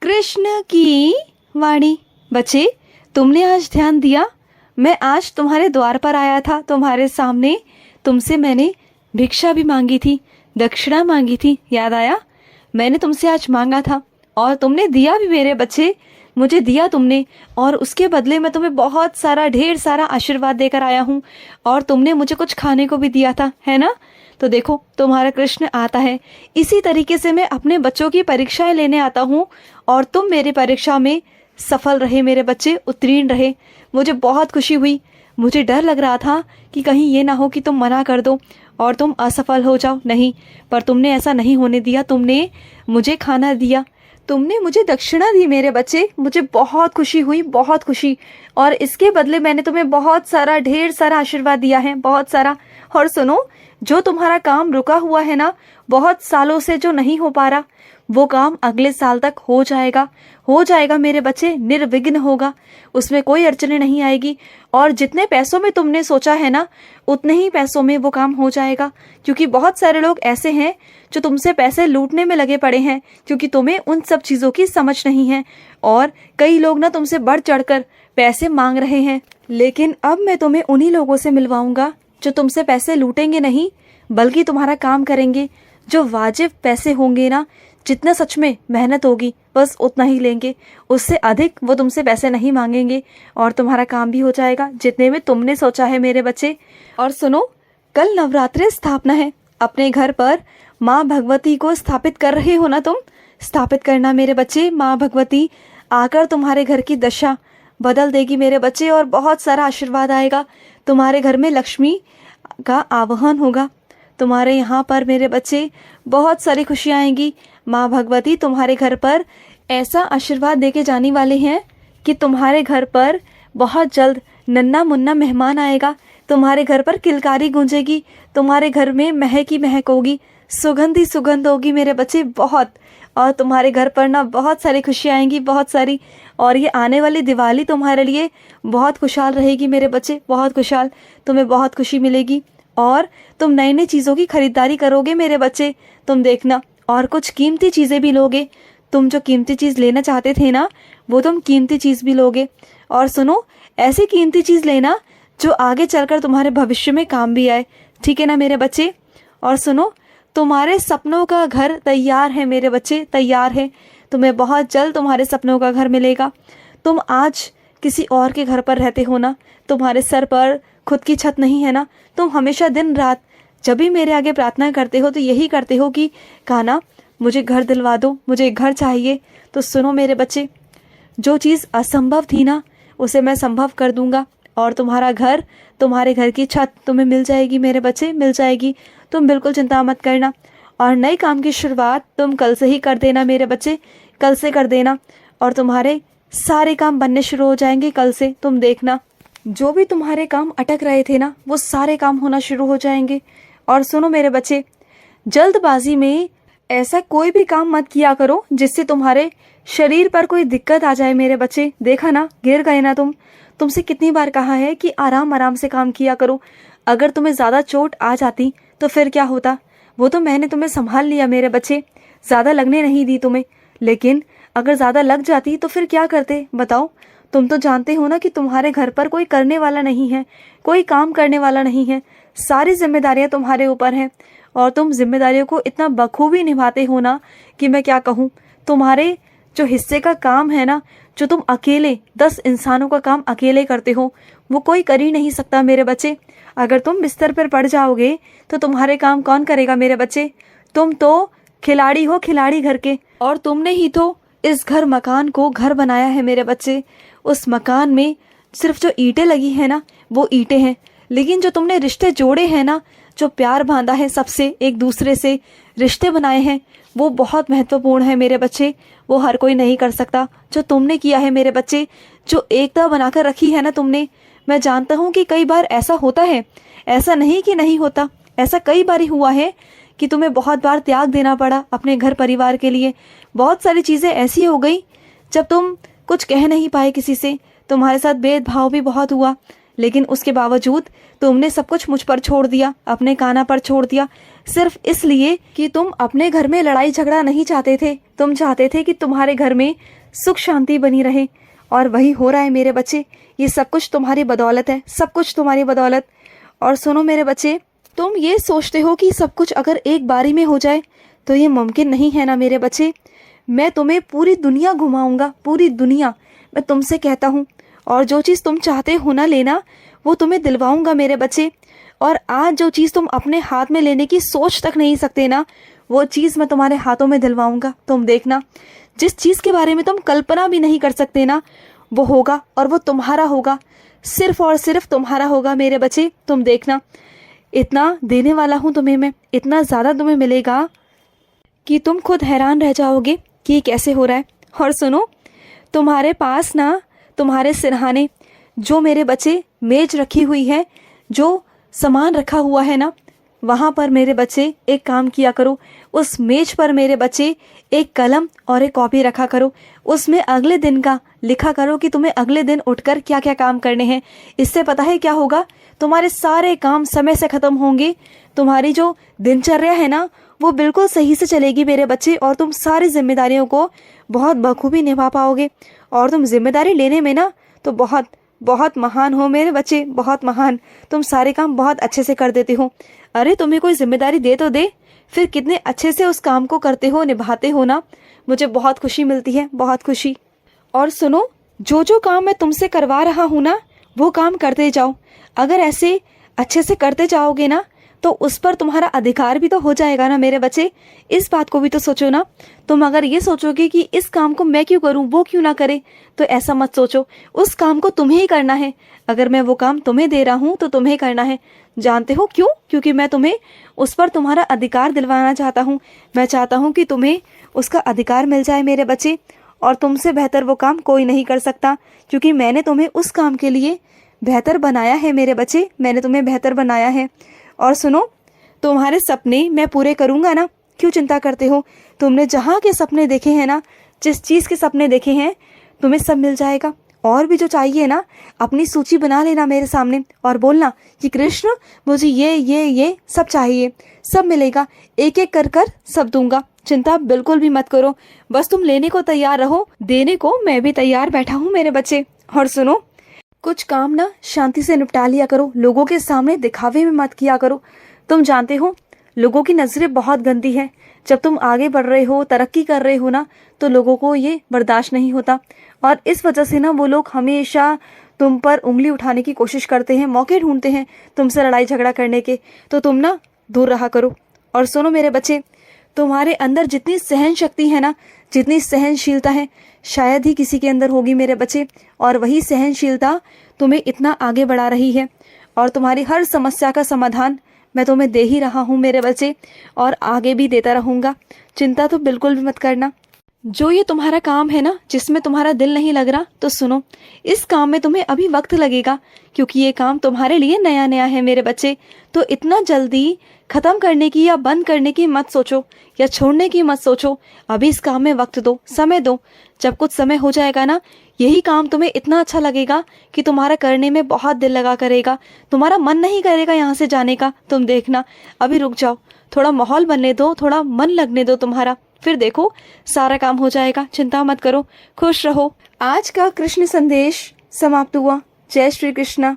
कृष्ण की वाणी। बच्चे, तुमने आज ध्यान दिया? मैं आज तुम्हारे द्वार पर आया था, तुम्हारे सामने तुमसे मैंने भिक्षा भी मांगी थी, दक्षिणा मांगी थी, याद आया? मैंने तुमसे आज मांगा था और तुमने दिया भी मेरे बच्चे, मुझे दिया तुमने। और उसके बदले मैं तुम्हें बहुत सारा ढेर सारा आशीर्वाद देकर आया हूँ और तुमने मुझे कुछ खाने को भी दिया था, है ना? तो देखो, तुम्हारा कृष्ण आता है। इसी तरीके से मैं अपने बच्चों की परीक्षाएं लेने आता हूँ और तुम मेरी परीक्षा में सफल रहे मेरे बच्चे, उत्तीर्ण रहे। मुझे बहुत खुशी हुई। मुझे डर लग रहा था कि कहीं ये ना हो कि तुम मना कर दो और तुम असफल हो जाओ। नहीं, पर तुमने ऐसा नहीं होने दिया। तुमने मुझे खाना दिया, तुमने मुझे दक्षिणा दी मेरे बच्चे। मुझे बहुत खुशी हुई, बहुत खुशी। और इसके बदले मैंने तुम्हें बहुत सारा ढेर सारा आशीर्वाद दिया है, बहुत सारा। और सुनो, जो तुम्हारा काम रुका हुआ है ना, बहुत सालों से जो नहीं हो पा रहा, वो काम अगले साल तक हो जाएगा मेरे बच्चे, निर्विघ्न होगा। उसमें कोई अड़चने नहीं आएगी। और जितने पैसों में तुमने सोचा है ना, उतने ही पैसों में वो काम हो जाएगा। क्योंकि बहुत सारे लोग ऐसे हैं जो तुमसे पैसे लूटने में लगे पड़े हैं, क्योंकि तुम्हें उन सब चीज़ों की समझ नहीं है। और कई लोग ना तुमसे बढ़ चढ़कर पैसे मांग रहे हैं। लेकिन अब मैं तुम्हें उन्हीं लोगों से मिलवाऊंगा जो तुमसे पैसे लूटेंगे नहीं, बल्कि तुम्हारा काम करेंगे। जो वाजिब पैसे होंगे ना, जितना सच में मेहनत होगी बस उतना ही लेंगे, उससे अधिक वो तुमसे पैसे नहीं मांगेंगे और तुम्हारा काम भी हो जाएगा जितने में तुमने सोचा है मेरे बच्चे। और सुनो, कल नवरात्रि स्थापना है। अपने घर पर माँ भगवती को स्थापित कर रहे हो ना तुम? स्थापित करना मेरे बच्चे। माँ भगवती आकर तुम्हारे घर की दशा बदल देगी मेरे बच्चे और बहुत सारा आशीर्वाद आएगा। तुम्हारे घर में लक्ष्मी का आवाहन होगा। तुम्हारे यहाँ पर मेरे बच्चे बहुत सारी खुशियाँ आएंगी। माँ भगवती तुम्हारे घर पर ऐसा आशीर्वाद देके जाने वाले हैं कि तुम्हारे घर पर बहुत जल्द नन्ना मुन्ना मेहमान आएगा। तुम्हारे घर पर किलकारी गूंजेगी, तुम्हारे घर में महक ही महक होगी, सुगंध ही सुगंध होगी मेरे बच्चे, बहुत। और तुम्हारे घर पर ना बहुत सारी खुशियाँ आएंगी, बहुत सारी। और ये आने वाली दिवाली तुम्हारे लिए बहुत खुशहाल रहेगी मेरे बच्चे, बहुत खुशहाल। तुम्हें बहुत खुशी मिलेगी और तुम नई नई चीज़ों की खरीदारी करोगे मेरे बच्चे, तुम देखना। और कुछ कीमती चीज़ें भी लोगे। तुम जो कीमती चीज़ लेना चाहते थे ना, वो तुम कीमती चीज़ भी लोगे। और सुनो, ऐसी कीमती चीज़ लेना जो आगे चलकर तुम्हारे भविष्य में काम भी आए, ठीक है ना मेरे बच्चे? और सुनो, तुम्हारे सपनों का घर तैयार है मेरे बच्चे, तैयार है। तुम्हें बहुत जल्द तुम्हारे सपनों का घर मिलेगा। तुम आज किसी और के घर पर रहते हो ना, तुम्हारे सर पर खुद की छत नहीं है ना, तुम हमेशा दिन रात जब भी मेरे आगे प्रार्थना करते हो तो यही करते हो कि कान्हा मुझे घर दिलवा दो, मुझे घर चाहिए। तो सुनो मेरे बच्चे, जो चीज़ असंभव थी ना, उसे मैं संभव कर दूंगा और तुम्हारा घर, तुम्हारे घर की छत तुम्हें मिल जाएगी मेरे बच्चे, मिल जाएगी। तुम बिल्कुल चिंता मत करना। और नए काम की शुरुआत तुम कल से ही कर देना मेरे बच्चे, कल से कर देना। और तुम्हारे सारे काम बनने शुरू हो जाएंगे कल से, तुम देखना। जो भी तुम्हारे काम अटक रहे थे ना, वो सारे काम होना शुरू हो जाएंगे। और सुनो मेरे बच्चे, जल्दबाजी में ऐसा कोई भी काम मत किया करो जिससे तुम्हारे शरीर पर कोई दिक्कत आ जाए मेरे बच्चे। देखा ना, गिर गए ना तुमसे कितनी बार कहा है कि आराम आराम से काम किया करो। अगर तुम्हें ज़्यादा चोट आ जाती तो फिर क्या होता? वो तो मैंने तुम्हें संभाल लिया मेरे बच्चे, ज़्यादा लगने नहीं दी तुम्हें। लेकिन अगर ज़्यादा लग जाती तो फिर क्या करते बताओ? तुम तो जानते हो ना कि तुम्हारे घर पर कोई करने वाला नहीं है, कोई काम करने वाला नहीं है। सारी जिम्मेदारियां तुम्हारे ऊपर हैं और तुम जिम्मेदारियों को इतना बखूबी निभाते हो ना कि मैं क्या कहूँ। तुम्हारे जो हिस्से का काम है ना, जो तुम अकेले 10 इंसानों का काम अकेले करते हो, वो कोई कर ही नहीं सकता मेरे बच्चे। अगर तुम बिस्तर पर पड़ जाओगे तो तुम्हारे काम कौन करेगा मेरे बच्चे? तुम तो खिलाड़ी हो, खिलाड़ी घर के। और तुमने ही तो इस घर मकान को घर बनाया है मेरे बच्चे। उस मकान में सिर्फ जो ईंटें लगी है ना, वो ईंटें हैं, लेकिन जो तुमने रिश्ते जोड़े हैं ना, जो प्यार बांधा है सबसे, एक दूसरे से रिश्ते बनाए हैं, वो बहुत महत्वपूर्ण है मेरे बच्चे। वो हर कोई नहीं कर सकता जो तुमने किया है मेरे बच्चे। जो एकता बनाकर रखी है ना तुमने, मैं जानता हूँ कि कई बार ऐसा होता है, ऐसा नहीं कि नहीं होता, ऐसा कई बार ही हुआ है कि तुम्हें बहुत बार त्याग देना पड़ा अपने घर परिवार के लिए। बहुत सारी चीज़ें ऐसी हो गई जब तुम कुछ कह नहीं पाए किसी से, तुम्हारे साथ भेदभाव भी बहुत हुआ। लेकिन उसके बावजूद तुमने सब कुछ मुझ पर छोड़ दिया, अपने कान्हा पर छोड़ दिया, सिर्फ इसलिए कि तुम अपने घर में लड़ाई झगड़ा नहीं चाहते थे। तुम चाहते थे कि तुम्हारे घर में सुख शांति बनी रहे, और वही हो रहा है मेरे बच्चे। ये सब कुछ तुम्हारी बदौलत है, सब कुछ तुम्हारी बदौलत। और सुनो मेरे बच्चे, तुम ये सोचते हो कि सब कुछ अगर एक बारी में हो जाए तो ये मुमकिन नहीं है ना मेरे बच्चे। मैं तुम्हें पूरी दुनिया घुमाऊंगा, पूरी दुनिया, मैं तुमसे कहता हूँ। और जो चीज़ तुम चाहते हो ना लेना, वो तुम्हें दिलवाऊंगा मेरे बच्चे। और आज जो चीज़ तुम अपने हाथ में लेने की सोच तक नहीं सकते ना, वो चीज़ मैं तुम्हारे हाथों में दिलवाऊंगा। तुम देखना, जिस चीज़ के बारे में तुम कल्पना भी नहीं कर सकते ना, वो होगा, और वो तुम्हारा होगा, सिर्फ और सिर्फ तुम्हारा होगा मेरे बच्चे। तुम देखना, इतना देने वाला हूँ तुम्हें मैं, इतना ज़्यादा तुम्हें मिलेगा कि तुम खुद हैरान रह जाओगे कि ये कैसे हो रहा है। और सुनो, तुम्हारे पास ना, तुम्हारे सिरहाने जो मेरे बच्चे मेज रखी हुई है, जो सामान रखा हुआ है ना, वहाँ पर मेरे बच्चे एक काम किया करो। उस मेज पर मेरे बच्चे एक कलम और एक कॉपी रखा करो। उसमें अगले दिन का लिखा करो कि तुम्हें अगले दिन उठकर क्या क्या काम करने हैं। इससे पता है क्या होगा, तुम्हारे सारे काम समय से ख़त्म होंगे। तुम्हारी जो दिनचर्या है ना, वो बिल्कुल सही से चलेगी मेरे बच्चे, और तुम सारी जिम्मेदारियों को बहुत बखूबी निभा पाओगे। और तुम जिम्मेदारी लेने में ना तो बहुत बहुत महान हो मेरे बच्चे, बहुत महान। तुम सारे काम बहुत अच्छे से कर देते हो। अरे तुम्हें कोई जिम्मेदारी दे तो दे, फिर कितने अच्छे से उस काम को करते हो, निभाते हो ना। मुझे बहुत खुशी मिलती है, बहुत खुशी। और सुनो, जो जो काम मैं तुमसे करवा रहा हूँ ना, वो काम करते जाओ। अगर ऐसे अच्छे से करते जाओगे ना, तो उस पर तुम्हारा अधिकार भी तो हो जाएगा ना मेरे बच्चे। इस बात को भी तो सोचो ना। तुम अगर ये सोचोगे कि इस काम को मैं क्यों करूं, वो क्यों ना करे, तो ऐसा मत सोचो। उस काम को तुम्हें ही करना है। अगर मैं वो काम तुम्हें दे रहा हूं तो तुम्हें करना है। जानते हो क्यों? क्योंकि मैं तुम्हें उस पर तुम्हारा अधिकार दिलवाना चाहता हूँ। मैं चाहता हूँ कि तुम्हें उसका अधिकार मिल जाए मेरे बच्चे। और तुमसे बेहतर वो काम कोई नहीं कर सकता, क्योंकि मैंने तुम्हें उस काम के लिए बेहतर बनाया है मेरे बच्चे। मैंने तुम्हें बेहतर बनाया है। और सुनो, तुम्हारे सपने मैं पूरे करूँगा ना, क्यों चिंता करते हो? तुमने जहाँ के सपने देखे हैं ना, जिस चीज़ के सपने देखे हैं, तुम्हें सब मिल जाएगा। और भी जो चाहिए ना, अपनी सूची बना लेना मेरे सामने और बोलना कि कृष्ण, मुझे ये सब चाहिए, सब मिलेगा। एक एक कर कर सब दूंगा। चिंता बिल्कुल भी मत करो, बस तुम लेने को तैयार रहो, देने को मैं भी तैयार बैठा हूँ मेरे बच्चे। और सुनो, कुछ काम ना शांति से निपटा लिया करो, लोगों के सामने दिखावे में मत किया करो। तुम जानते हो, लोगों की नज़रें बहुत गंदी है। जब तुम आगे बढ़ रहे हो, तरक्की कर रहे हो ना, तो लोगों को ये बर्दाश्त नहीं होता, और इस वजह से ना वो लोग हमेशा तुम पर उंगली उठाने की कोशिश करते हैं, मौके ढूंढते हैं तुमसे लड़ाई झगड़ा करने के। तो तुम ना दूर रहा करो। और सुनो मेरे बच्चे, तुम्हारे अंदर जितनी सहन शक्ति है ना, जितनी सहनशीलता है, शायद ही किसी के अंदर होगी मेरे बच्चे। और वही सहनशीलता तुम्हें इतना आगे बढ़ा रही है, और तुम्हारी हर समस्या का समाधान मैं तुम्हें दे ही रहा हूँ मेरे बच्चे, और आगे भी देता रहूँगा। चिंता तो बिल्कुल भी मत करना। जो ये तुम्हारा काम है ना, जिसमें तुम्हारा दिल नहीं लग रहा, तो सुनो, इस काम में तुम्हें अभी वक्त लगेगा, क्योंकि ये काम तुम्हारे लिए नया नया है मेरे बच्चे। तो इतना जल्दी ख़त्म करने की या बंद करने की मत सोचो, या छोड़ने की मत सोचो। अभी इस काम में वक्त दो, समय दो। जब कुछ समय हो जाएगा ना, यही काम तुम्हें इतना अच्छा लगेगा कि तुम्हारा करने में बहुत दिल लगा करेगा, तुम्हारा मन नहीं करेगा यहाँ से जाने का। तुम देखना, अभी रुक जाओ, थोड़ा माहौल बनने दो, थोड़ा मन लगने दो तुम्हारा, फिर देखो सारा काम हो जाएगा। चिंता मत करो, खुश रहो। आज का कृष्ण संदेश समाप्त हुआ। जय श्री कृष्णा।